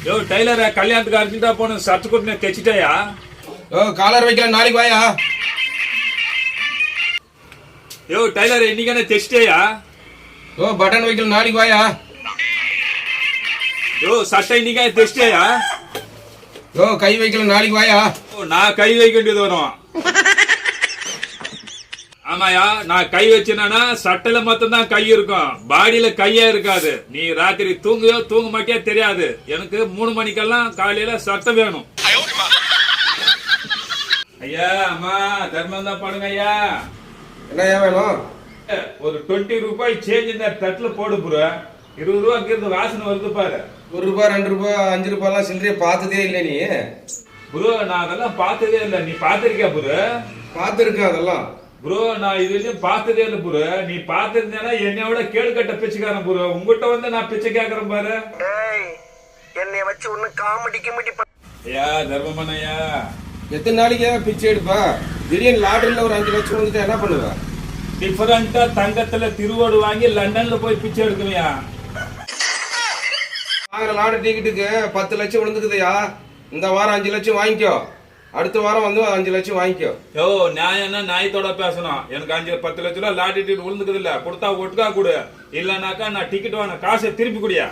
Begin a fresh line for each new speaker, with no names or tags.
யோ Taylor கல்யாணத்துக்கு அர்ஜென்ட்டா போன சர்ச் கொண்டு தைச்சிட்டாயா?
ஓ காலர் வைக்கல நாளைக்கு வாயா.
யோ டெய்லர் இன்னைக்கான தைச்சிட்டாயா?
ஓ பட்டன் வைக்கல நாளைக்கு வாயா.
யோ சட்டை இன்னைக்கான தைச்சிட்டாயா?
ஓ கை வைக்கல நாளைக்கு வாயா.
ஓ நான் கை வைக்க வேண்டியது வரும். ஆமாயா, நான் கை வச்சேனா சட்டையில மட்டும் தான் கை இருக்கும், பாடியில கையே இருக்காது. நீ ராத்திரி தூங்குயோ தூங்க மாட்டியா தெரியாது. எனக்கு 3 மணிக்கெல்லாம் காலையில சட்டை வேணும். ஐயா அம்மா தர்மம் தான் பண்ணுங்க ஐயா.
என்னையா வேணும்?
ஒரு 20 ரூபாய் சேஞ்ச் இந்த தட்டுல போடு புரு. 20 ரூபா அங்கிருந்து வாசனை வருது பாரு.
1 ரூபாய் 2 ரூபாய் 5 ரூபாய்லாம் சில்லறைய பார்த்ததே இல்லை நீ.
புரு நான் அதெல்லாம் பார்த்ததே இல்லை. நீ பார்த்திருக்கியா புரு?
பார்த்துருக்க அதெல்லாம்.
ப்ரோ நான் இதுலயும் பார்த்ததே இல்லை புரு. நீ பார்த்திருந்தேன்னா என்னையோட கேடு கட்ட பிச்சைக்காரன் புரு. உங்ககிட்ட வந்து நான் பிச்சை கேட்கறேன் பாரு.
என்னைய வச்சு ஒண்ணு காமெடி
ஐயா தர்மமனையா,
எத்தனை நாளைக்கு பிச்சை எடுப்பா? திடீர்னு லாட்டரியில ஒரு 5 லட்சம் வந்துட்டு என்ன பண்ணுவ?
டிஃபரெண்டா தங்கத்துல திருவோடு வாங்கி லண்டன்ல போய் பிச்சை எடுக்குவியா?
வாங்குற லாட்டரி டிக்கெட்டுக்கு 10 லட்சம் விழுந்துக்குதுயா. இந்த வாரம் 5 லட்சம் வாங்கிக்கோ, அடுத்த வாரம் வந்து 5 லட்சம் வாங்கிக்கோ.
யோ நியாயம்னா நியாயத்தோட பேசணும். எனக்கு 5-10 லட்சம் ரூபாய் லாட்டரி டிக்கெட் விழுந்துக்குது இல்ல, கொடுத்தா ஒட்டுக்கா கொடு, இல்லனாக்கா நான் டிக்கெட் வாங்க காசை திருப்பி குடியா.